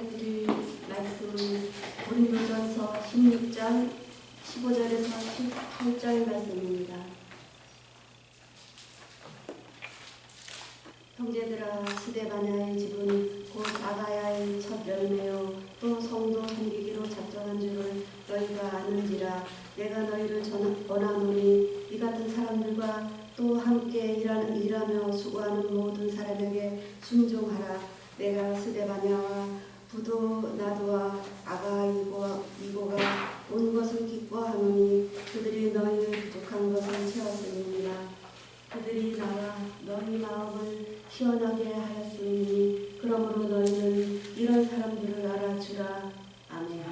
전해드릴 말씀은 고린도전서 16장 15절에서 18절 말씀입니다. 형제들아, 스데바냐의 집은 곧 아가야의 첫 열매요 또 성도 섬기기로 작정한 줄을 너희가 아는지라. 내가 너희를 원하노니 이 같은 사람들과 또 함께 일하며 수고하는 모든 사람에게 순종하라. 내가 스데바냐와 부도 나도와 아가이고가 온 것을 기뻐하노니 그들이 너희의 부족한 것을 채웠음이니라. 그들이 나와 너희 마음을 시원하게 하였으니 그러므로 너희는 이런 사람들을 알아주라. 아멘.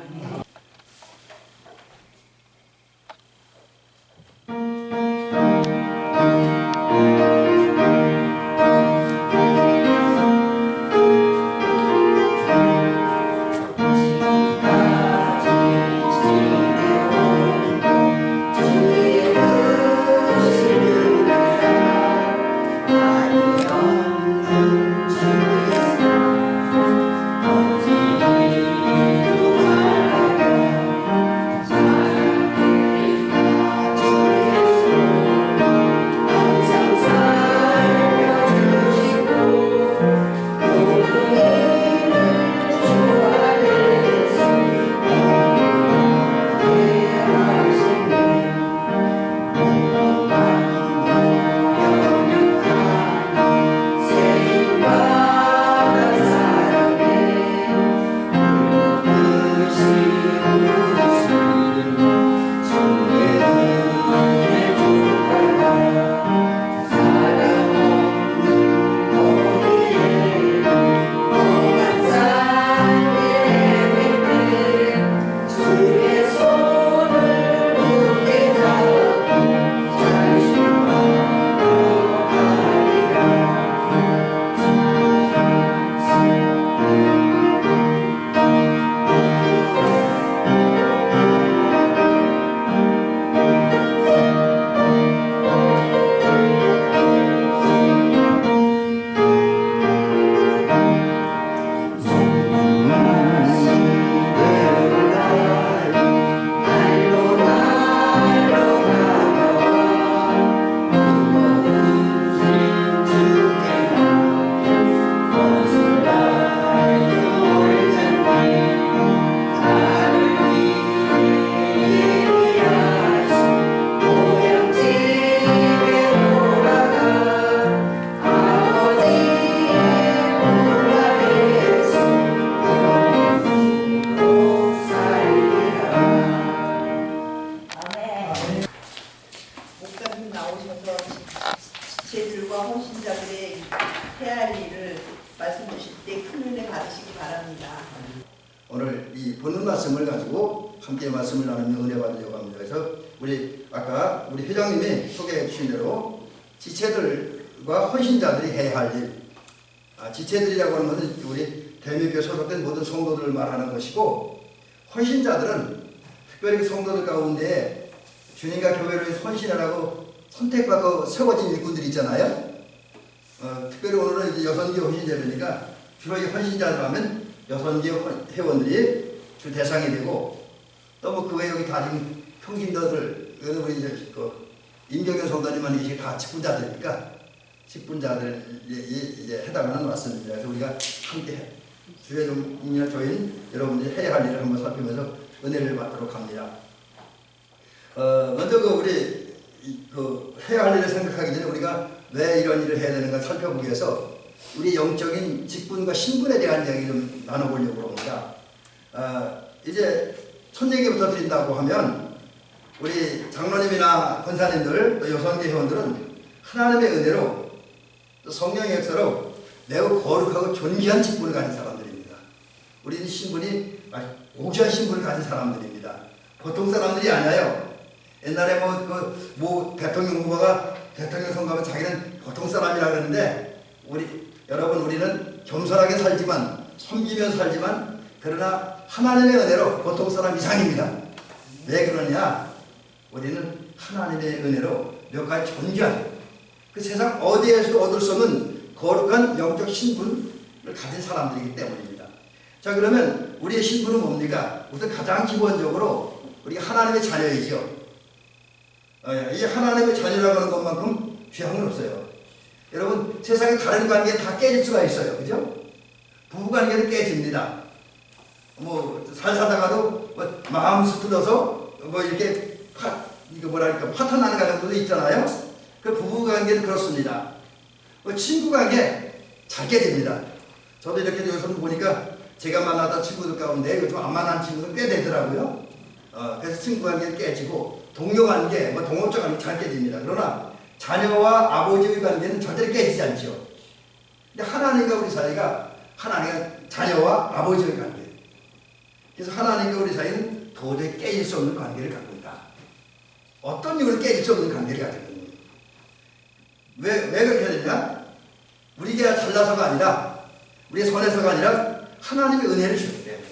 지체들과 헌신자들의 해야 할 일을 말씀 주실 때 큰 은혜 받으시기 바랍니다. 오늘 이 본문 말씀을 가지고 함께 말씀을 나누며 은혜 받으려고 합니다. 그래서 아까 우리 회장님이 소개해 주신 대로 지체들과 헌신자들이 해야 할 일, 지체들이라고 하는 것은 우리 대미교회 소속된 모든 성도들을 말하는 것이고, 헌신자들은 특별히 성도들 가운데 주님과 교회를 위해서 헌신하라고 선택받고 세워진 일꾼들이 있잖아요. 특별히 오늘은 이제 여선교 헌신자들이니까 주로 이 헌신자들 하면 여선교 회원들이 주 대상이 되고, 또 뭐 그 외에 여기 다진 평신도들, 우리 이제 임경현 성도님만 이게 다 직분자들이니까 직분자들이 이제 해당하는 말씀입니다. 그래서 우리가 함께 주의 종이나 조인 여러분들이 해야 할 일을 한번 살피면서 은혜를 받도록 합니다. 먼저 우리 해야 할 일을 생각하기 전에 우리가 왜 이런 일을 해야 되는가 살펴보기 위해서 우리 영적인 직분과 신분에 대한 이야기 좀 나눠보려고 합니다. 이제 첫 얘기부터 드린다고 하면 우리 장로님이나 권사님들 또 여성계 회원들은 하나님의 은혜로 또 성령의 역사로 매우 거룩하고 존귀한 직분을 가진 사람들입니다. 우리는 신분이 고귀한 신분을 가진 사람들입니다. 보통 사람들이 아니에요. 옛날에 뭐 대통령 후보가 대통령 선거하면 자기는 보통 사람이라 그러는데 여러분 우리는 겸손하게 살지만 섬기며 살지만 그러나 하나님의 은혜로 보통 사람 이상입니다. 왜 그러냐? 우리는 하나님의 은혜로 몇 가지 존귀한 그 세상 어디에서도 얻을 수 없는 거룩한 영적 신분을 가진 사람들이기 때문입니다. 자, 그러면 우리의 신분은 뭡니까? 우선 가장 기본적으로 우리가 하나님의 자녀이죠. 이 하나님의 자녀라고 하는 것만큼 귀한 건 없어요. 여러분, 세상의 다른 관계 다 깨질 수가 있어요. 그죠? 부부관계도 깨집니다. 살다가도 마음 스틀러서 이렇게 파탄 나는 가정도 있잖아요. 그 부부관계도 그렇습니다. 친구관계 잘 깨집니다. 저도 이렇게 요즘 보니까 제가 만나던 친구들 가운데 요즘 안 만난 친구들 꽤 되더라고요. 그래서 친구관계 깨지고 동료관계, 동업자 관계 잘 깨집니다. 그러나 자녀와 아버지의 관계는 절대로 깨지지 않죠. 근데 하나님과 우리 사이가 하나님과 자녀와 아버지의 관계. 그래서 하나님과 우리 사이는 도저히 깨질 수 없는 관계를 갖고 있다. 어떤 이유로 깨질 수 없는 관계를 가지고 있는 거예요. 왜 그렇게 되냐? 우리가 잘나서가 아니라 우리의 선에서가 아니라 하나님의 은혜를 주셨기 때문에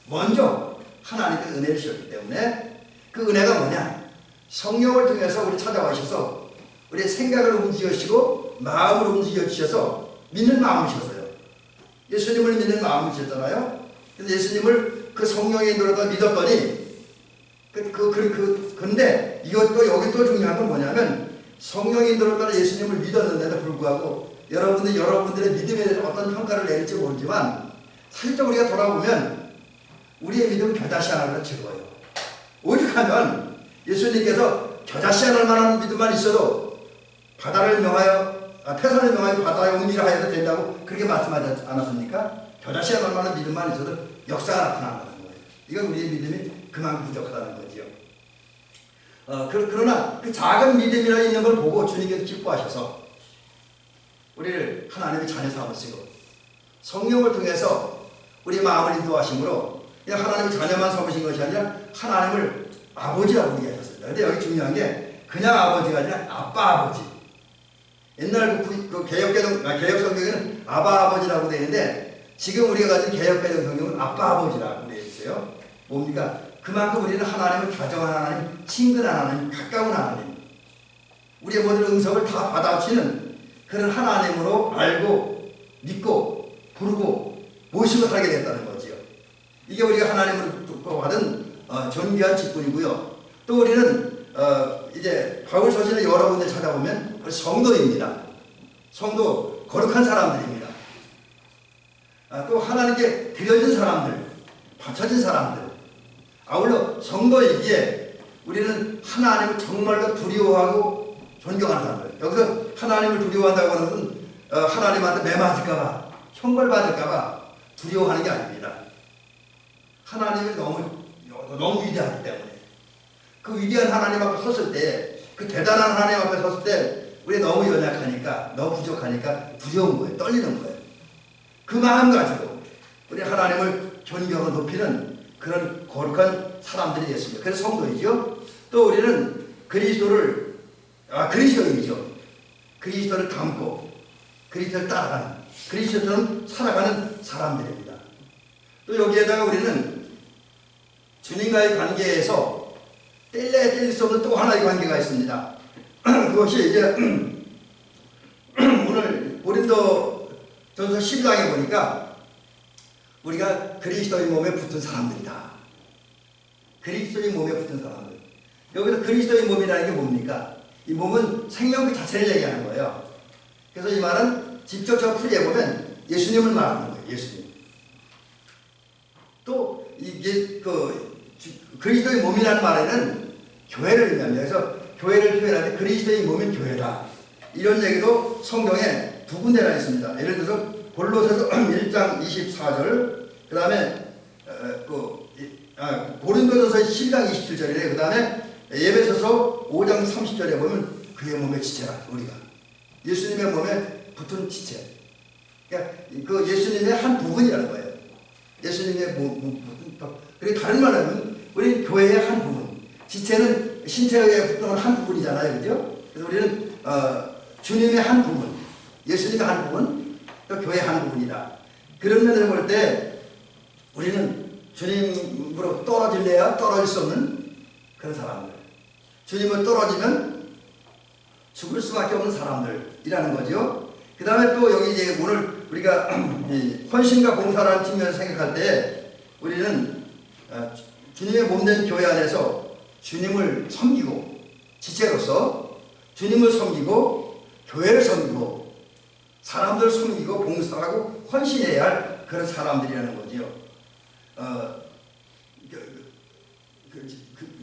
먼저 하나님의 은혜를 주셨기 때문에 그 은혜가 뭐냐? 성령을 통해서 우리 찾아와셔서 우리의 생각을 움직여주시고 마음을 움직여주셔서 믿는 마음을 주셨어요. 예수님을 믿는 마음을 주셨잖아요. 그래서 예수님을 그 성령의 인도로 믿었더니 근데 이것도 여기 또 중요한 건 뭐냐면 성령의 인도로 따라 예수님을 믿었는데도 불구하고 여러분들의 믿음에 대해서 어떤 평가를 내릴지 모르지만 사실상 우리가 돌아보면 우리의 믿음은 겨자씨 하나보다 적어요. 오죽하면 예수님께서 겨자씨 하나만한 믿음만 있어도 태산을 명하여 바다에 옮기라 하여도 된다고 그렇게 말씀하지 않았습니까? 겨자씨 하나만한 믿음만 있어도 역사가 나타난다는 거예요. 이건 우리의 믿음이 그만큼 부족하다는 거지요. 그러나 그 작은 믿음이라 있는 걸 보고 주님께서 기뻐하셔서 우리를 하나님의 자녀 삼으시고 성령을 통해서 우리 마음을 인도하심으로 그냥 하나님의 자녀만 삼으신 것이 아니라 하나님을 아버지라고 얘기하셨습니다. 근데 여기 중요한 게 그냥 아버지가 아니라 아빠 아버지. 옛날 그 개혁 성경에는 아바 아버지라고 되어 있는데 지금 우리가 가진 개혁 성경은 아빠 아버지라고 되어 있어요. 뭡니까? 그만큼 우리는 하나님을 가정한 하나님, 친근한 하나님, 가까운 하나님, 우리의 모든 응석을 다 받아주시는 그런 하나님으로 알고 믿고 부르고 모시고 살게 됐다는 거지요. 이게 우리가 하나님을 받은 존귀한 직분이고요. 또 우리는 이제 바울 서신을 여러 군데 찾아보면 우리 성도입니다. 성도 거룩한 사람들입니다. 또 하나님께 드려진 사람들, 바쳐진 사람들. 아울러 성도이기에 우리는 하나님을 정말로 두려워하고 존경하는 사람들. 여기서 하나님을 두려워한다고 하는 것은 하나님한테 매맞을까봐, 형벌받을까봐 두려워하는 게 아닙니다. 하나님이 너무 위대하기 때문에 그 위대한 하나님 앞에 섰을 때, 그 대단한 하나님 앞에 섰을 때 우리 너무 연약하니까, 너무 부족하니까 두려운 거예요. 떨리는 거예요. 그 마음 가지고 우리 하나님을 존경하고 높이는 그런 거룩한 사람들이 됐습니다. 그래서 성도이죠. 또 우리는 그리스도인이죠. 그리스도를 닮고 그리스도를 따라가는, 그리스도처럼 살아가는 사람들입니다. 또 여기에다가 우리는 주님과의 관계에서 뗄 수 없는 또 하나의 관계가 있습니다. 그것이 이제 오늘 고린도전서 12장에 보니까 우리가 그리스도의 몸에 붙은 사람들이다. 그리스도의 몸에 붙은 사람들. 여기서 그리스도의 몸이라는 게 뭡니까? 이 몸은 생명 그 자체를 얘기하는 거예요. 그래서 이 말은 직접적으로 풀이해보면 예수님을 말하는 거예요. 예수님. 또 이게 그리스도의 몸이라는 말에는 교회를 의미합니다. 그래서 교회를 표현할 때 그리스도의 몸인 교회다. 이런 얘기도 성경에 두 군데나 있습니다. 예를 들어서 골로새서 1장 24절, 그 다음에 고린도전서 12장 27절이래. 그 다음에 에베소서 5장 30절에 보면 그의 몸의 지체라. 우리가 예수님의 몸에 붙은 지체. 그러니까 그 예수님의 한 부분이라는 거예요. 예수님의 몸 그리고 다른 말로 하면 우리 교회의 한 부분. 지체는 신체에 붙는 한 부분이잖아요, 그죠? 그래서 우리는 주님의 한 부분, 예수님의 한 부분, 또 교회의 한 부분이다. 그런 면을 볼 때 우리는 주님으로 떨어질래야 떨어질 수 없는 그런 사람들. 주님을 떨어지면 죽을 수밖에 없는 사람들이라는 거죠. 그 다음에 또 여기 이제 오늘 우리가 이 헌신과 봉사라는 측면에서 생각할 때 우리는 주님의 몸된 교회 안에서 주님을 섬기고 지체로서 주님을 섬기고 교회를 섬기고 사람들을 섬기고 봉사하고 헌신해야 할 그런 사람들이라는 거지요.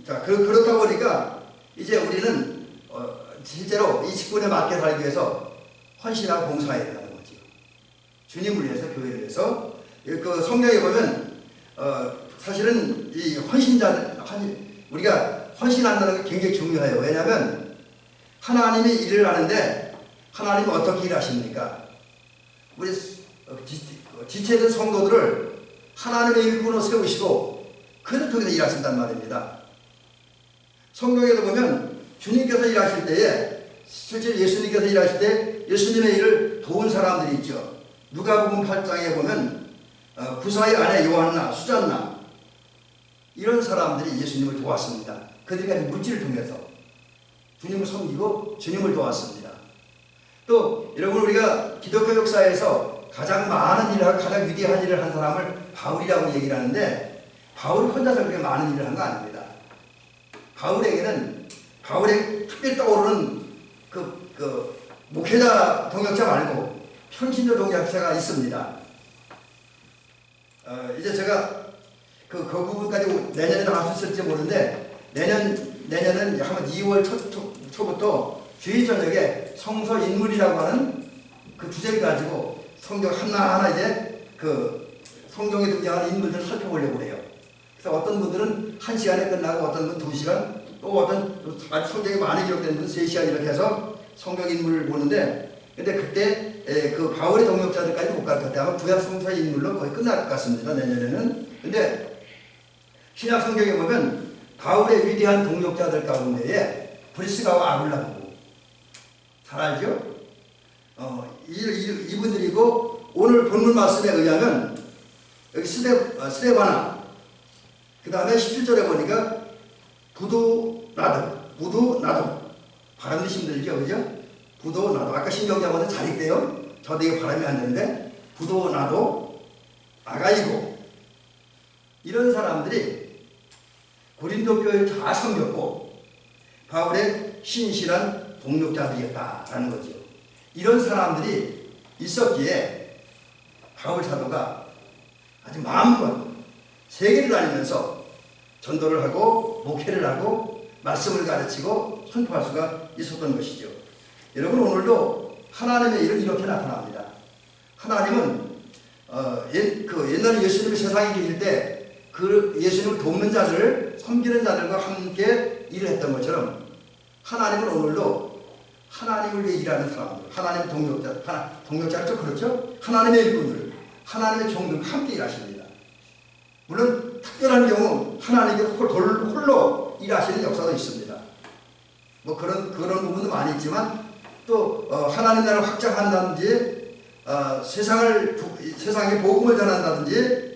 그렇다 보니까 이제 우리는 실제로 이 직분에 맞게 살기 위해서 헌신하고 봉사해야 된다는 거죠. 주님을 위해서, 교회를 위해서. 그 성경에 보면 사실은 이 우리가 헌신한다는 게 굉장히 중요해요. 왜냐하면 하나님이 일을 하는데 하나님은 어떻게 일하십니까? 우리 지체된 성도들을 하나님의 일꾼으로 세우시고 그를 통해서 일하신단 말입니다. 성경에도 보면 주님께서 일하실 때에 실제로 예수님께서 일하실 때 예수님의 일을 도운 사람들이 있죠. 누가복음 8장에 보면 구사의 아내 요한나, 수잔나 이런 사람들이 예수님을 도왔습니다. 그들이 물질을 통해서 주님을 섬기고 주님을 도왔습니다. 또 여러분 우리가 기독교 역사에서 가장 많은 일을 하고 가장 위대한 일을 한 사람을 바울이라고 얘기를 하는데 바울이 혼자서 그렇게 많은 일을 한 거 아닙니다. 바울에게 특별히 떠오르는 그 목회자 동역자 말고 평신도 동역자가 있습니다. 이제 제가 그 부분까지 내년에 다 할 수 있을지 모르는데 내년은 아마 2월 초부터 주일 저녁에 성서 인물이라고 하는 그 주제를 가지고 성경 하나하나 이제 그 성경에 등장하는 인물들을 살펴보려고 해요. 그래서 어떤 분들은 1시간에 끝나고 어떤 분은 2시간 또 어떤 성경에 많이 기록된 분은 3시간 이렇게 해서 성경 인물을 보는데 근데 그때 그 바울의 동역자들까지 못 갈 것 같아요. 아마 구약 성서의 인물로 거의 끝날 것 같습니다. 내년에는. 근데 신약 성경에 보면 바울의 위대한 동역자들 가운데에 브리스가와 아굴라고 잘 알죠? 이분들이고 오늘 본문 말씀에 의하면 여기 스데바나 그 다음에 17절에 보니까 부도나도 발음도 힘들죠, 그죠? 부도나도 아까 신경자보다 잘 읽대요. 저도 이게 발음이 안 되는데 부도나도 아가이고 이런 사람들이 고린도 교회를 다 섬겼고 바울의 신실한 동역자들이었다라는 거죠. 이런 사람들이 있었기에 바울 사도가 아주 마음껏 세계를 다니면서 전도를 하고 목회를 하고 말씀을 가르치고 선포할 수가 있었던 것이죠. 여러분 오늘도 하나님의 일은 이렇게 나타납니다. 하나님은 옛날에 예수님이 세상에 계실 때 그 예수님을 돕는 자들을 섬기는 자들과 함께 일을 했던 것처럼 하나님은 오늘도 하나님을 위해 일하는 사람들, 하나님의 동역자를 좀 그렇죠? 하나님의 일꾼들, 하나님의 종들과 함께 일하십니다. 물론 특별한 경우 하나님께 홀로 일하시는 역사도 있습니다. 뭐 그런 부분도 많이 있지만 또 하나님 나라를 확장한다든지 세상에 복음을 전한다든지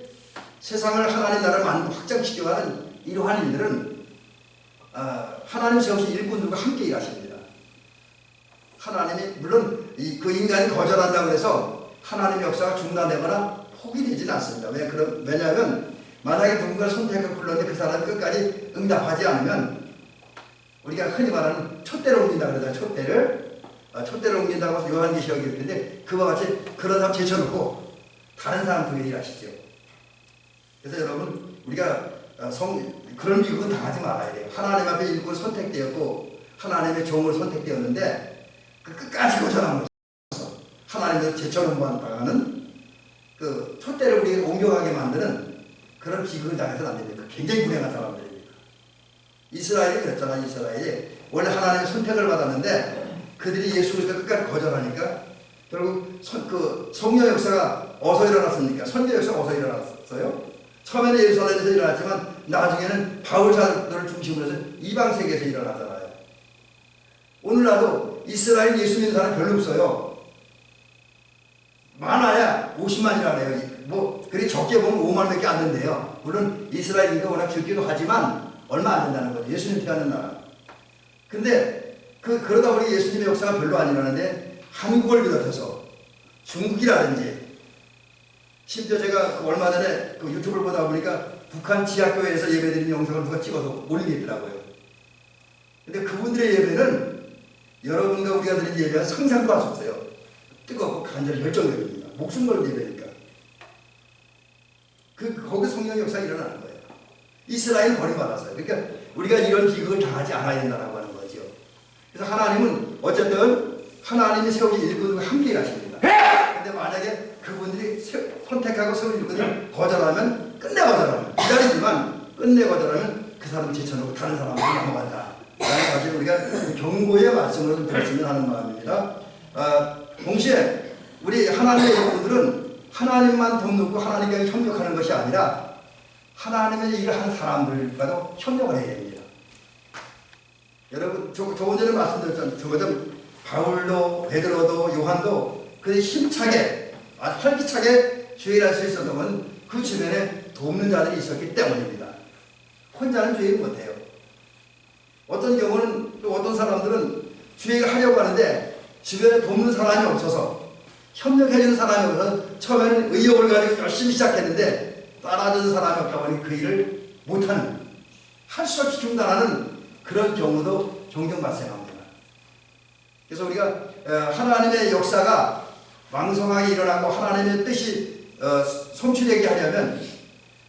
세상을 하나님 나라를 확장시키려 하는 이러한 일들은 하나님 세우신 일꾼들과 함께 일하십니다. 하나님이 물론 그 인간이 거절한다고 해서 하나님의 역사가 중단되거나 포기되지는 않습니다. 왜냐하면 만약에 누군가를 선택하고 불렀는데 그 사람이 끝까지 응답하지 않으면 우리가 흔히 말하는 촛대를 옮긴다 그러잖아요. 촛대를 옮긴다고 요한계시록이 있는데 그와 같이 그런 사람 제쳐놓고 다른 사람 통해 일하시죠. 그래서 여러분 우리가 그런 미국은 당하지 말아야 돼요. 하나님 앞에 일꾼 선택되었고 하나님의 종을 선택되었는데 그 끝까지 거절하면서 하나님의 제쳐놓은 그 촛대를 우리가 옮겨가게 만드는 그런 비극을 당해서는 안 됩니다. 굉장히 불행한 사람들입니다. 이스라엘이 그랬잖아요. 이스라엘이 원래 하나님의 선택을 받았는데 그들이 예수 그리스도 끝까지 거절하니까 결국 성령 역사가 어디서 일어났습니까? 선교 역사가 어디서 일어났어요? 처음에는 예루살렘에서 일어났지만 나중에는 바울 사도를 중심으로 해서 이방 세계에서 일어나잖아요. 오늘날도 이스라엘 예수 믿는 사람 별로 없어요. 많아야 50만이라네요. 그래 적게 보면 5만 밖에 안 된대요. 물론 이스라엘 인구가 워낙 적기도 하지만 얼마 안 된다는 거죠. 예수님 태어난 나라. 근데 그러다 보니 예수님의 역사가 별로 안 일어나는데 한국을 비롯해서 중국이라든지 심지어 제가 그 얼마 전에 그 유튜브를 보다 보니까 북한 지하교회에서 예배드리는 영상을 누가 찍어서 올리게 있더라고요. 근데 그분들의 예배는 여러분과 우리가 드리는 예배는 상상도 할 수 없어요. 뜨겁고 간절히 열정적입니다. 목숨 걸고 예배니까. 거기 성령 역사가 일어나는 거예요. 이스라엘 버림받았어요. 그러니까 우리가 이런 비극을 당하지 않아야 된다고 하는 거죠. 그래서 하나님은 어쨌든 하나님이 세우신 일꾼과 함께 가십니다. 근데 만약에 그분들이 선택하고 세운 일꾼이 거절하면 끝내 거절하면 기다리지만 끝내 거절하면 그 사람을 제쳐놓고 다른 사람으로 넘어간다. 라는 사실 우리가 경고의 말씀으로 들었으면 하는 마음입니다. 동시에 우리 하나님의 일꾼들은 하나님만 돕고 하나님께 협력하는 것이 아니라 하나님의 일을 하는 사람들과도 협력을 해야 됩니다. 여러분 조금 전에 말씀드렸잖아요. 저거든 바울도 베드로도 요한도 그 힘차게 아주 활기차게 주일할 수 있었던 건 그 주변에 돕는 자들이 있었기 때문입니다. 혼자는 주일 못해요. 어떤 경우는 또 어떤 사람들은 주일을 하려고 하는데 주변에 돕는 사람이 없어서 협력해주는 사람이 없어서 처음에는 의욕을 가지고 열심히 시작했는데 따라주는 사람이 없다 보니 그 일을 못하는 할 수 없이 중단하는 그런 경우도 종종 발생합니다. 그래서 우리가 하나님의 역사가 왕성하게 일어나고 하나님의 뜻이 성취되게 하려면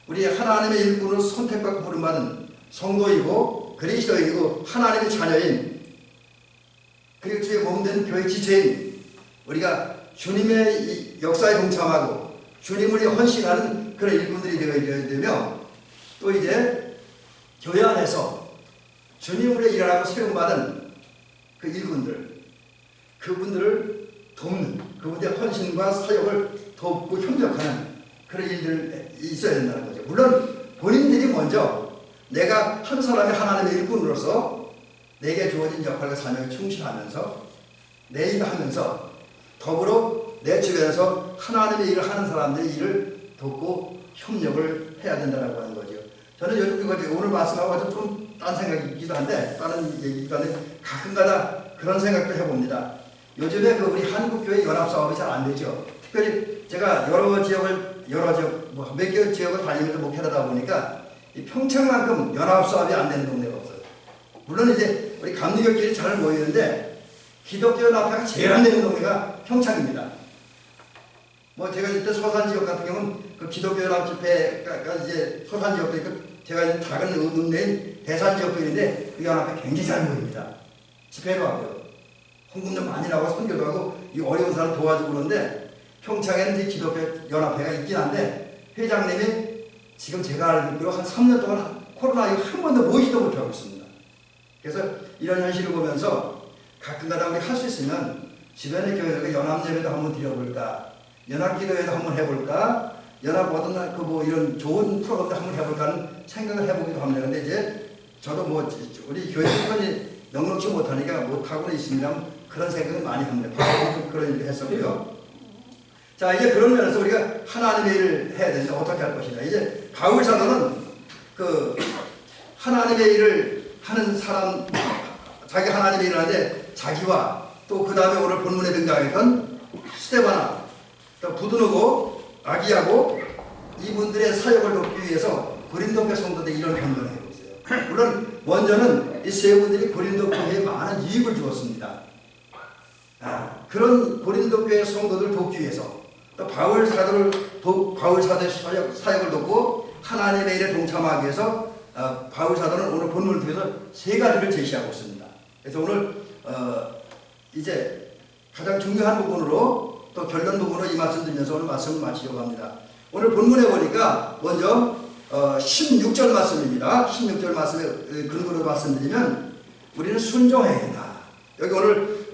우리 하나님의 일꾼으로 선택받고 부름받은 성도이고 그리스도이고 하나님의 자녀인 그리고 주의 몸된 교회 지체인 우리가 주님의 이 역사에 동참하고 주님을 위해 헌신하는 그런 일꾼들이 되어야 되며 또 이제 교회 안에서 주님을 위해 일하고 세움받은 그 일꾼들 그분들을 돕는 그분들의 헌신과 사역을 돕고 협력하는 그런 일들이 있어야 된다는 거죠. 물론 본인들이 먼저 내가 한 사람의 하나님의 일꾼으로서 내게 주어진 역할과 사명에 충실하면서 내 일을 하면서 더불어 내 주변에서 하나님의 일을 하는 사람들의 일을 돕고 협력을 해야 된다고 하는 거죠. 저는 요즘 오늘 말씀하고 좀 딴 생각이기도 한데 다른 얘기기도 한데 가끔가다 그런 생각도 해봅니다. 요즘에 우리 한국교회 연합사업이 잘 안 되죠. 특별히 제가 여러 지역 몇 개 지역을 다니면서 목회하다 보니까 이 평창만큼 연합사업이 안 되는 동네가 없어요. 물론 이제 우리 감리교끼리 잘 모이는데 기독교 연합회가 제일 안 되는 동네가 평창입니다. 뭐 제가 이때 서산 지역 같은 경우는 그 기독교 연합 집회가 이제 서산 지역도 있고 제가 이제 작은 읍내인 대산 지역도 있는데 그 연합회 굉장히 잘 모입니다. 집회도 하고요. 헌금도 많이 나고 선교도 하고 이 어려운 사람 도와주고 그러는데 평창에는 이제 기독교 연합회가 있긴 한데 회장님이 지금 제가 알기로 한 3년 동안 코로나 이후 한 번도 모이지도 못하고 있습니다. 그래서 이런 현실을 보면서 가끔가다 우리 할 수 있으면 주변의 교회들과 연합예배도 한번 드려볼까, 연합기도회도 한번 해볼까, 연합 어떤 이런 좋은 프로그램도 한번 해볼까 하는 생각을 해보기도 합니다. 근데 이제 저도 우리 교회 시간이 넉넉지 못하니까 못하고는 있습니다. 그런 생각을 많이 합니다. 과거에도 그런 일을 했었고요. 자, 이제 그런 면에서 우리가 하나님의 일을 해야 되는데 어떻게 할 것이냐. 이제 바울 사도는 하나님의 일을 하는 사람, 자기 하나님의 일을 하는데 자기와 또 그 다음에 오늘 본문에 등장했던 스데바나, 또 부드노고 아기야고 이분들의 사역을 돕기 위해서 고린도 교회 성도들 이런 변론을 하고 있어요. 물론 먼저는 이 세 분들이 고린도 교회에 많은 이익을 주었습니다. 그런 고린도 교회 성도들 돕기 위해서 또 바울 사도의 사역을 돕고 하나님의 일에 동참하기 위해서 바울 사도는 오늘 본문을 통해서 세 가지를 제시하고 있습니다. 그래서 오늘 이제 가장 중요한 부분으로 또 결론 부분으로 이 말씀 드리면서 오늘 말씀을 마치려고 합니다. 오늘 본문에 보니까 먼저 16절 말씀입니다. 16절 말씀에 근거로 말씀드리면 우리는 순종해야 된다. 여기 오늘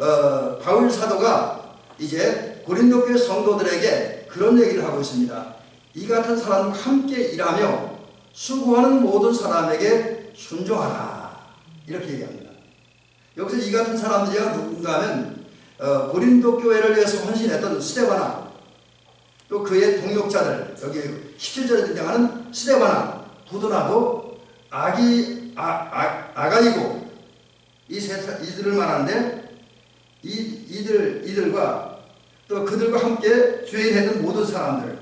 바울 사도가 이제 고린도 교회 성도들에게 그런 얘기를 하고 있습니다. 이 같은 사람과 함께 일하며 수고하는 모든 사람에게 순종하라. 이렇게 얘기합니다. 여기서 이 같은 사람들이 누군가 하면 고린도 교회를 위해서 헌신했던 스데바나, 또 그의 동역자들, 여기 17절에 등장하는 스데바나, 부도나도 아가이고 이들을 말하는데 이들과 또 그들과 함께 주일했던 모든 사람들,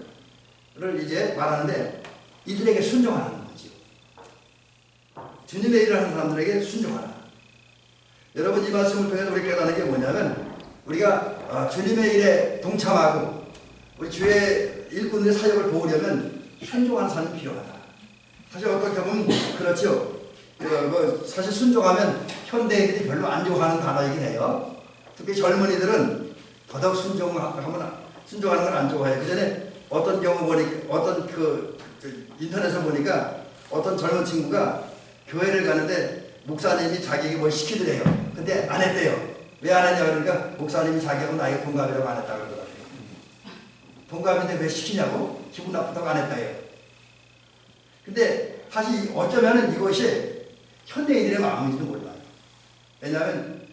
이제 말하는데 이들에게 순종하라는 거지요. 주님의 일을 하는 사람들에게 순종하라. 여러분, 이 말씀을 통해서 우리 깨닫는 게 뭐냐면 우리가 주님의 일에 동참하고 우리 주의 일꾼들의 사역을 도우려면 순종하는 삶이 필요하다. 사실 어떻게 보면 그렇죠. 사실 순종하면 현대인들이 별로 안 좋아하는 단어이긴 해요. 특히 젊은이들은 더더욱 순종하는 걸 안 좋아해요. 그 전에 어떤 경우 보니까 인터넷에 보니까 어떤 젊은 친구가 교회를 가는데 목사님이 자기에게 뭘 시키더래요. 근데 안 했대요. 왜 안 했냐 그러니까 목사님이 자기하고 나이가 동갑이라고 안 했다고 그러더라고요. 동갑인데 왜 시키냐고? 기분 나쁘다고 안 했다요. 근데 사실 어쩌면은 이것이 현대인들의 마음인지도 몰라요. 왜냐하면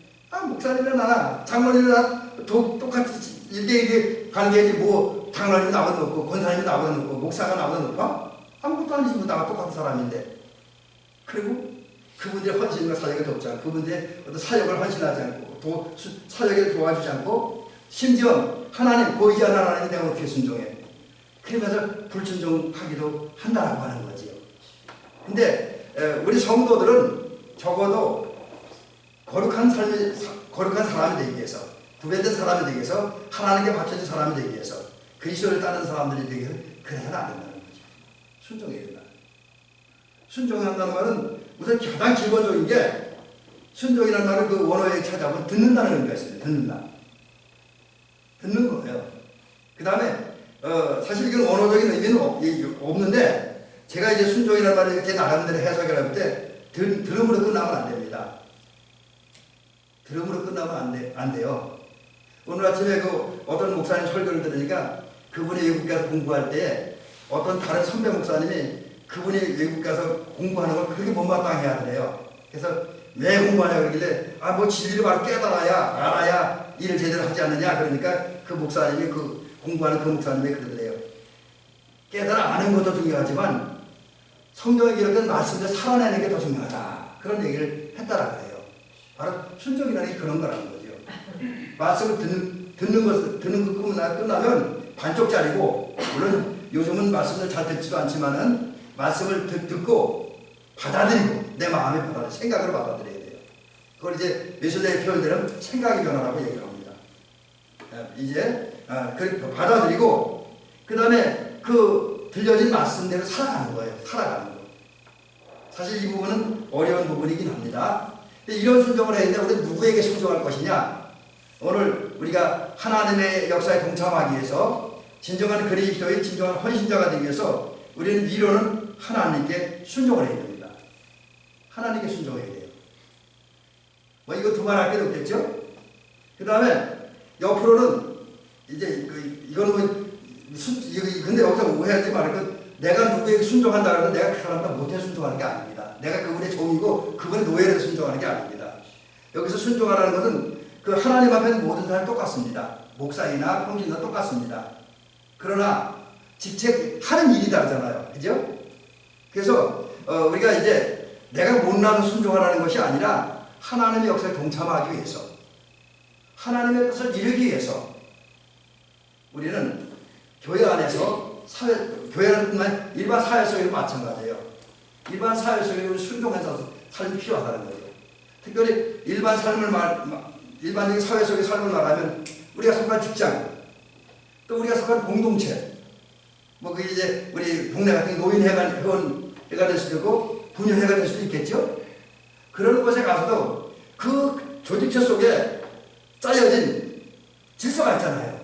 목사님이나 나나 장로님이나 똑같이 1대1의 관계지 뭐 장로님이 나보다 높고 권사님이 나보다 높고 목사가 나보다 높아? 아무것도 아니지 뭐 나가 똑같은 사람인데. 그리고 그분들의 헌신과 사역을 돕지 않고 그분들의 어떤 사역을 헌신하지 않고 사역을 도와주지 않고 심지어 하나님 보이지 않는 하나님에 내가 어떻게 순종해? 그러면서 불순종하기도 한다라고 하는 거지요. 근데 우리 성도들은 적어도 거룩한 사람이 되기 위해서, 구별된 사람이 되기 위해서, 하나님께 바쳐진 사람이 되기 위해서, 그리스도를 따르는 사람들이 되기 위해서 그래서는 안 된다는 거죠. 순종해야 된다. 순종한다는 말은 우선 가장 기본적인 게, 순종이라는 말은 그 원어에 찾아보면 듣는다는 의미가 있습니다. 듣는 거예요. 그 다음에 사실 이건 원어적인 의미는 없는데, 제가 이제 순종이라는 말을 이렇게 나름대로 해석을 할 때 들음으로 끝나면 안 됩니다. 들음으로 끝나면 안 돼요. 오늘 아침에 어떤 목사님 설교를 들으니까 그분이 외국 가서 공부할 때 어떤 다른 선배 목사님이 그분이 외국 가서 공부하는 걸 그렇게 못마땅해 하더래요. 그래서 왜 공부하냐 그러길래 뭐 진리를 바로 알아야 일을 제대로 하지 않느냐 그러니까 그 목사님이 공부하는 그 목사님이 그러더래요. 깨달아 아는 것도 중요하지만 성경에 기록된 말씀을 살아내는 게 더 중요하다. 그런 얘기를 했다라 그래요. 바로 순종이라는 게 그런 거라는 거죠. 말씀을 듣는 거 끝나면 반쪽짜리고, 물론 요즘은 말씀을 잘 듣지도 않지만은 말씀을 듣고 받아들이고 내 마음에 생각으로 받아들여야 돼요. 그걸 이제 예술의 표현대로 생각의 변화라고 얘기를 합니다. 이제 받아들이고 그 다음에 들려진 말씀대로 살아가는 거예요. 살아가는 거. 사실 이 부분은 어려운 부분이긴 합니다. 이런 순종을 해야 되는데 우리는 누구에게 순종할 것이냐? 오늘 우리가 하나님의 역사에 동참하기 위해서 진정한 그리스도의 진정한 헌신자가 되기 위해서 우리는 위로는 하나님께 순종을 해야 됩니다. 하나님께 순종해야 돼요. 이거 두말할 게 없겠죠? 그 다음에 옆으로는 이제 이건 근데 여기서 오해하지 말고 내가 누구에게 순종한다 그러면 내가 그 사람보다 못해 순종하는 게 아닙니다. 내가 그분의 종이고 그분의 노예로 순종하는 게 아닙니다. 여기서 순종하라는 것은 하나님 앞에는 모든 사람이 똑같습니다. 목사이나 평신도 똑같습니다. 그러나 직책 하는 일이 다르잖아요. 그죠? 그래서 우리가 이제 내가 못나서 순종하라는 것이 아니라 하나님의 역사에 동참하기 위해서, 하나님의 뜻을 이루기 위해서 우리는 교회 안에서 교회는 뿐만 일반 사회 속에도 마찬가지예요. 일반 사회 속에 순종해서 삶이 필요하다는 거죠. 특별히 일반적인 사회 속의 삶을 말하면 우리가 속한 직장, 또 우리가 속한 공동체, 그게 이제 우리 동네 같은 노인회가 될 수도 있고 분유회가 될 수도 있겠죠. 그런 곳에 가서도 그 조직체 속에 짜여진 질서가 있잖아요.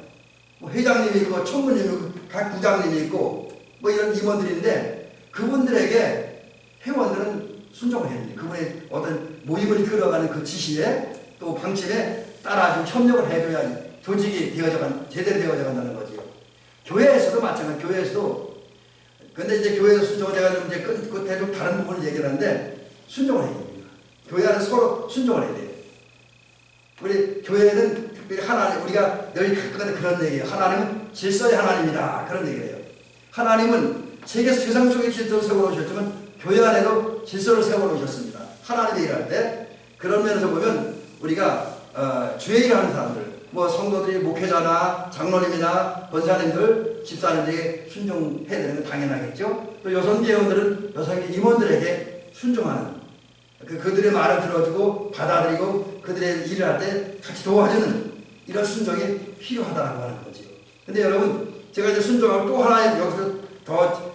회장님이 있고 총무님이 있고 각 부장님이 있고 이런 임원들인데 그분들에게 회원들은 순종을 해야 됩니다. 그분의 어떤 모임을 이끌어가는 그 지시에 또 방침에 따라 좀 협력을 해줘야 조직이 제대로 되어져 간다는 거죠. 교회에서도 마찬가지. 교회에서도 근데 이제 교회에서 순종을 제가 좀 이제 끝에 좀 다른 부분을 얘기를 하는데 순종을 해야 됩니다. 교회 안에 서로 순종을 해야 돼요. 우리 교회는 특별히 하나님, 우리가 늘 가끔가다 그런 얘기예요. 하나님은 질서의 하나님이다. 그런 얘기예요. 하나님은 세상 속에 질서를 세워놓으셨지만 교회 안에도 질서를 세워놓으셨습니다. 하나님의 일할 때 그런 면에서 보면 우리가 주의 일을 하는 사람들, 뭐 성도들이 목회자나 장로님이나 권사님들, 집사님들에게 순종해야 되는 건 당연하겠죠. 또 여성계원들은 여성 임원들에게 순종하는, 그들의 말을 들어주고 받아들이고 그들의 일을 할 때 같이 도와주는 이런 순종이 필요하다고 하는 거죠. 근데 여러분, 제가 이제 순종하고 또 하나 여기서 더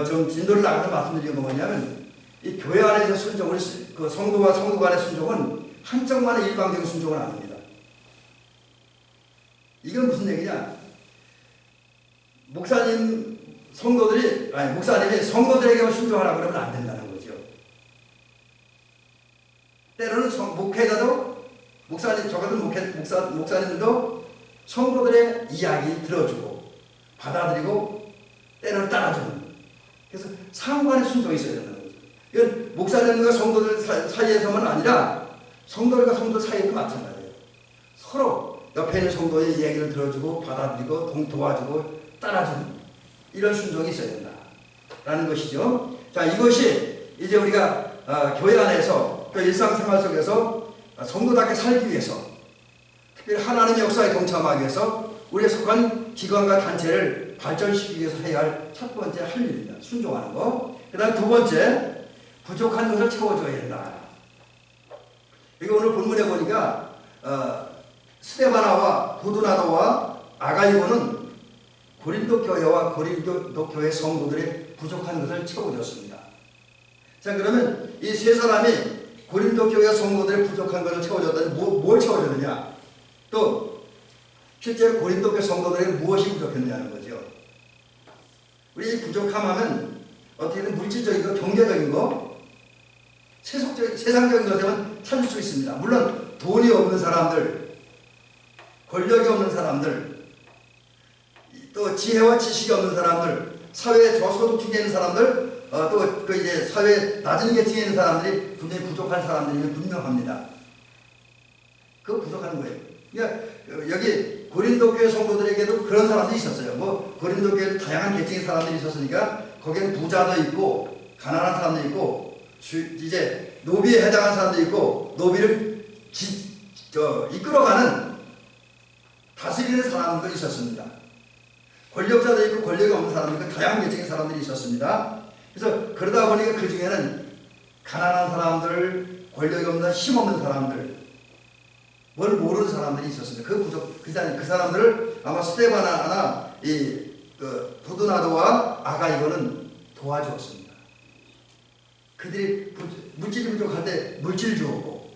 좀 진도를 나가서 말씀드리는 건 뭐냐면, 이 교회 안에서 순종을, 그 성도와 성도 간의 순종은 한쪽만의 일방적인 순종은 아닙니다. 이건 무슨 얘기냐? 목사님이 성도들에게만 순종하라고 그러면 안 된다는 거죠. 때로는 목회자도, 목사님, 저 같은 목사님들도 성도들의 이야기 들어주고 받아들이고 때로는 따라주는, 그래서 상관의 순종이 있어야 된다는 거죠. 이건 목사님과 성도들 사이에서만 아니라 성도들과 성도 사이에도 마찬가지예요. 서로 옆에 있는 성도의 이야기를 들어주고 받아들이고 도와주고 따라주는 이런 순종이 있어야 된다라는 것이죠. 자, 이것이 이제 우리가 교회 안에서 또 일상생활 속에서 성도답게 살기 위해서, 특별히 하나님의 역사에 동참하기 위해서 우리에 속한 기관과 단체를 발전시키기 위해서 해야 할 첫 번째 할 일입니다. 순종하는 거. 그 다음 두 번째, 부족한 것을 채워줘야 된다. 여기 오늘 본문에 보니까 스데바나와 부두나도와 아가이고는 고린도 교회와 고린도 교회 성도들의 부족한 것을 채워줬습니다. 자, 그러면 이 세 사람이 고린도 교회 성도들의 부족한 것을 채워줬다니 뭘 채워줬느냐? 또 실제로 고린도 교회 성도들에게 무엇이 부족했느냐는 거죠. 우리 부족함하면 어떻게든 물질적인 거, 경제적인 거, 세상적인 것에만 찾을 수 있습니다. 물론 돈이 없는 사람들, 권력이 없는 사람들, 또 지혜와 지식이 없는 사람들, 사회에 저소득층에 있는 사람들, 또 그 이제 사회 낮은 계층에 있는 사람들이 분명히 부족한 사람들이면 분명합니다. 그거 부족한 거예요. 그러니까 여기 고린도 교회 성도들에게도 그런 사람들이 있었어요. 뭐 고린도 교회도 다양한 계층의 사람들이 있었으니까 거기에는 부자도 있고 가난한 사람도 있고 이제 노비에 해당한 사람도 있고 노비를 이끌어가는 다스리는 사람도 있었습니다. 권력자도 있고 권력이 없는 사람도 있고 다양한 계층의 사람들이 있었습니다. 그래서 그러다 보니까 그 중에는 가난한 사람들, 권력이 없는 힘없는 사람들, 뭘 모르는 사람들이 있었습니다. 그 사람들을 아마 스데바나나 부두나도와 아가이고는 도와주었습니다. 그들이 물질이 부족할 때 물질 주었고,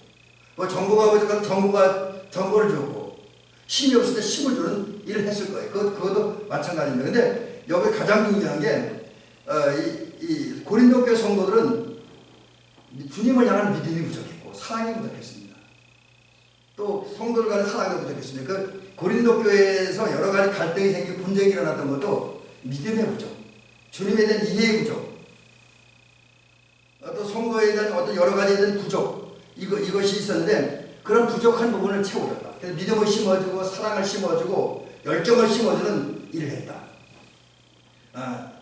뭐 정보가 부족할 때 정보를 주었고, 힘이 없을 때 힘을 주는 일을 했을 거예요. 그것도 마찬가지입니다. 근데 여기 가장 중요한 게 이 고린도 교회 성도들은 주님을 향한 믿음이 부족했고 사랑이 부족했습니다. 또 성도들 간의 사랑이 부족했습니다. 그 고린도 교회에서 여러 가지 갈등이 생기고 분쟁이 일어났던 것도 믿음의 부족, 주님에 대한 이해의 부족, 또 성도에 대한 어떤 여러 가지에 대한 부족, 이것이 있었는데 그런 부족한 부분을 채워줬다. 그래서 믿음을 심어주고 사랑을 심어주고 열정을 심어주는 일을 했다.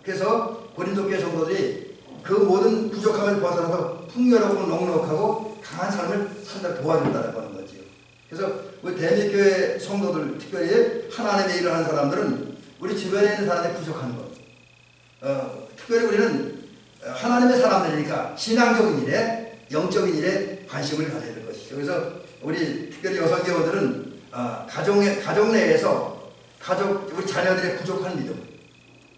그래서 고린도 교회 성도들이 그 모든 부족함을 벗어나서 풍요롭고 넉넉하고 강한 삶을 살다 도와준다는 거죠. 그래서 우리 대미교회 성도들, 특별히 하나님의 일을 하는 사람들은 우리 주변에 있는 사람의 부족한 것, 특별히 우리는 하나님의 사람들이니까 신앙적인 일에, 영적인 일에 관심을 가져야 될 것이죠. 그래서 우리 특별히 여성교우들은 가정 내에서 우리 자녀들의 부족한 믿음,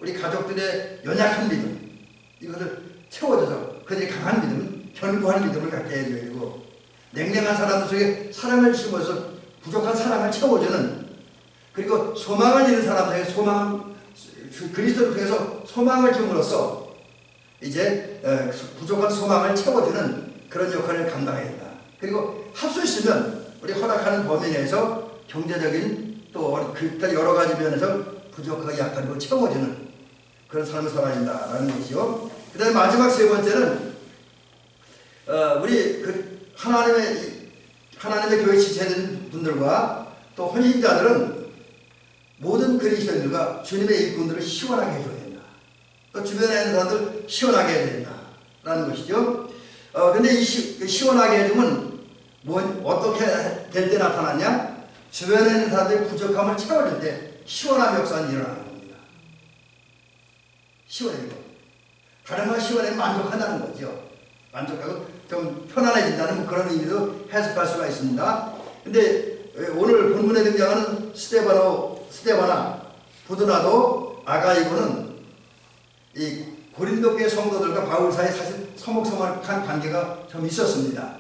우리 가족들의 연약한 믿음, 이것을 채워줘서 그들이 강한 믿음, 견고한 믿음을 갖게 해줘야 되고, 냉랭한 사람들 속에 사랑을 심어서 부족한 사랑을 채워주는, 그리고 소망을 잃은 사람들에게 그리스도를 통해서 소망을 줌으로써 이제 부족한 소망을 채워주는 그런 역할을 감당해야 된다. 그리고 할 수 있으면 우리 허락하는 범위 내에서 경제적인 또 여러 가지 면에서 부족하고 약한 걸 채워주는 그런 삶을 살아야 된다라는 것이요. 그 다음에 마지막 세 번째는 우리 하나님의 교회 지체된 분들과 또 혼인자들은 모든 그리스도인들과 주님의 일꾼들을 시원하게 해줘야 된다. 또 주변에 있는 사람들 시원하게 해야 된다라는 것이죠. 근데 이 시원하게 해주면 어떻게 될 때 나타나냐? 주변에 있는 사람들의 부족함을 채워줄 때 시원함 역사는 일어나는 겁니다. 시원해지고 다른 건 시원해 만족한다는 거죠. 만족하고 좀 편안해진다는 뭐 그런 의미도 해석할 수가 있습니다. 근데 오늘 본문에 등장하는 스데바나, 부드나도, 아가이고는 이 고린도 교회 성도들과 바울 사이에 사실 서먹서먹한 관계가 좀 있었습니다.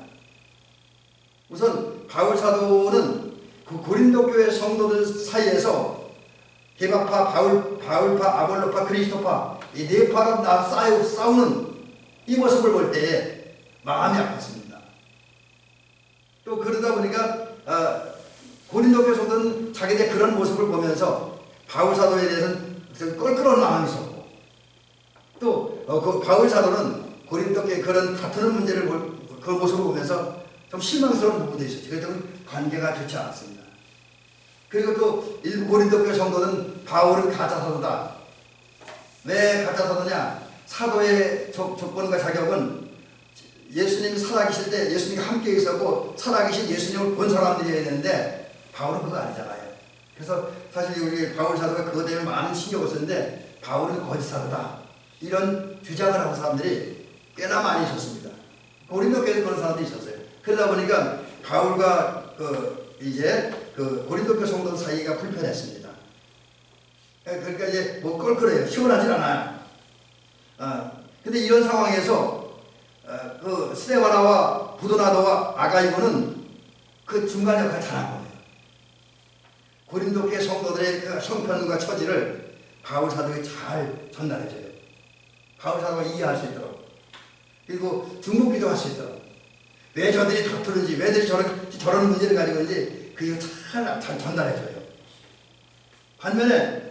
우선 바울 사도는 그 고린도 교회 성도들 사이에서 게바파, 바울파, 아볼로파, 그리스도파 이 네 파로 싸우는 이 모습을 볼 때에 마음이 아팠습니다. 또 그러다 보니까 고린도 교회 성도는 자기들 그런 모습을 보면서 바울 사도에 대해서는 껄끄러운 마음이 있었고 또 그 바울 사도는 고린도 교회 그런 다투는 문제를 그 모습을 보면서 좀 실망스러운 부분도 있었죠. 그래서 관계가 좋지 않았습니다. 그리고 또 일부 고린도 교회 성도는 바울은 가짜 사도다. 왜 가짜 사도냐? 사도의 조건과 자격은 예수님이 살아계실 때 예수님과 함께 있었고 살아계신 예수님을 본 사람들이어야 되는데 바울은 그거 아니잖아요. 그래서 사실 우리 바울 사도가 그것 때문에 많은 신경을 썼는데 바울은 거짓 사도다. 이런 주장을 하는 사람들이 꽤나 많이 있었습니다. 고린도 교회에 그런 사람들이 있었어요. 그러다 보니까 바울과 고린도 교회 성도 사이가 불편했습니다. 그러니까 이제 뭐 껄끄러워요. 시원하진 않아요. 근데 이런 상황에서 그 스데바나와 부도나도와 아가이고는 그 중간 역할을 잘한 거예요. 고린도 교회 성도들의 그 형편과 처지를 바울 사도가 잘 전달해줘요. 바울 사도가 이해할 수 있도록 그리고 중보기도 할 수 있도록 왜 저들이 다투는지 왜 저들이 저런 문제를 가지고 있는지 그걸 잘 전달해줘요. 반면에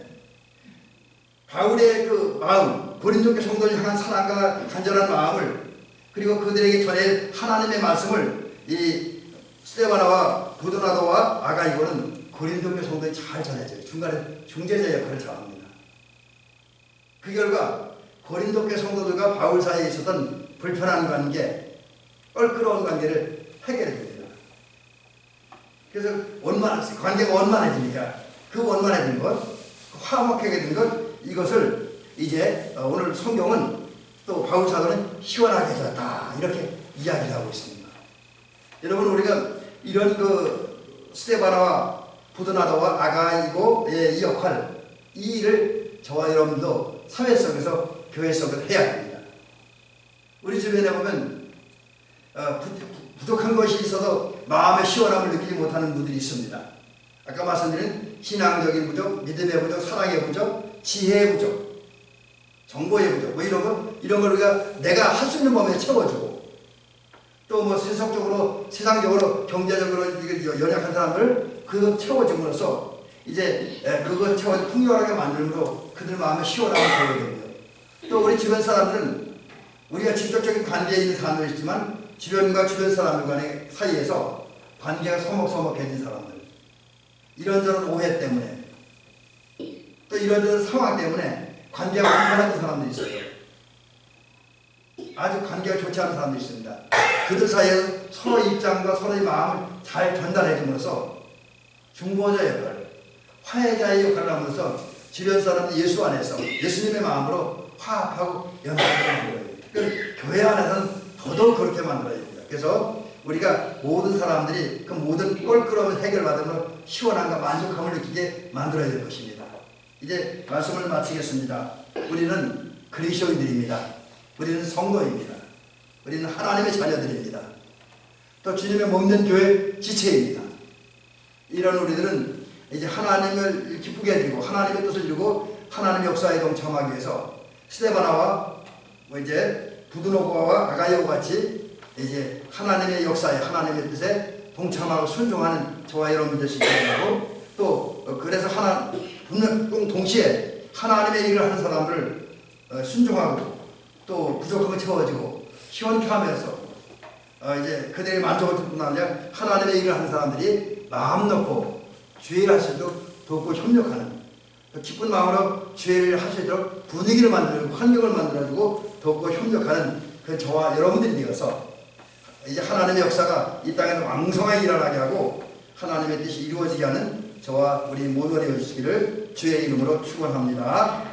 바울의 그 마음, 고린도 교회 성도를 향한 사랑과 간절한 마음을 그리고 그들에게 전해 하나님의 말씀을 이 스데바나와 부도나도와 아가이고는 고린도 교회 성도에 잘 전해줘요. 중간에 중재자 역할을 잘합니다. 그 결과 고린도 교회 성도들과 바울 사이에 있었던 불편한 관계, 껄끄러운 관계를 해결해 줍니다. 그래서 관계가 원만해지니까 그 원만해진 것, 화목하게 된 것, 이것을 이제 오늘 성경은 또 바울 사도는 시원하게 해줬다 이렇게 이야기를 하고 있습니다. 여러분 우리가 이런 그 스데바나와 부드나도와 아가이고의 이 역할, 이 일을 저와 여러분도 사회 속에서 교회 속에서 해야 됩니다. 우리 주변에 보면 부족한 것이 있어서 마음의 시원함을 느끼지 못하는 분들이 있습니다. 아까 말씀드린 신앙적인 부족, 믿음의 부족, 사랑의 부족, 지혜의 부족, 정보의 부족, 뭐 이런 걸 우리가 내가 할 수 있는 범위에 채워주고 또 뭐 세상적으로 경제적으로 연약한 사람들 그거 채워줌으로써 이제 그거 채워 풍요하게 만들므로 그들 마음에 시원함을 보여야 됩니다. 또 우리 주변 사람들은 우리가 직접적인 관계에 있는 사람도 있지만 주변과 주변 사람들 간의 사이에서 관계가 서먹서먹해진 사람들 이런저런 오해 때문에 또 이런저런 상황 때문에 관계가 불편한 사람들이 있어요. 아주 관계가 좋지 않은 사람들이 있습니다. 그들 사이에서 서로의 입장과 서로의 마음을 잘 전달해 줌으로써 중보자 역할, 화해자의 역할을 하면서 주변 사람들 예수 안에서 예수님의 마음으로 화합하고 연합하게 만들어야 됩니다. 교회 안에서는 더더욱 그렇게 만들어야 됩니다. 그래서 우리가 모든 사람들이 그 모든 껄끄러움을 해결받으며 시원함과 만족함을 느끼게 만들어야 될 것입니다. 이제 말씀을 마치겠습니다. 우리는 그리스도인들입니다. 우리는 성도입니다. 우리는 하나님의 자녀들입니다. 또 주님의 몸된 교회 지체입니다. 이런 우리들은 이제 하나님을 기쁘게 해드리고 하나님의 뜻을 이루고 하나님의 역사에 동참하기 위해서 스데바나와 이제 부드노고와 아가이오와 같이 이제 하나님의 역사에 하나님의 뜻에 동참하고 순종하는 저와 여러분들 시켜주고 또 그래서 동시에 하나님의 일을 하는 사람을 순종하고 또 부족함을 채워주고 시원케 하면서 이제 그들의 만족을 듣고 나냐 하나님의 일을 하는 사람들이 마음 놓고 주의를 할 수 있도록 돕고 협력하는 기쁜 마음으로 주의를 할 수 있도록 분위기를 만들고 환경을 만들어주고 돕고 협력하는 그 저와 여러분들이 되어서 이제 하나님의 역사가 이 땅에서 왕성하게 일어나게 하고 하나님의 뜻이 이루어지게 하는 저와 우리 모두가 되어 주시기를 주의 이름으로 축원합니다.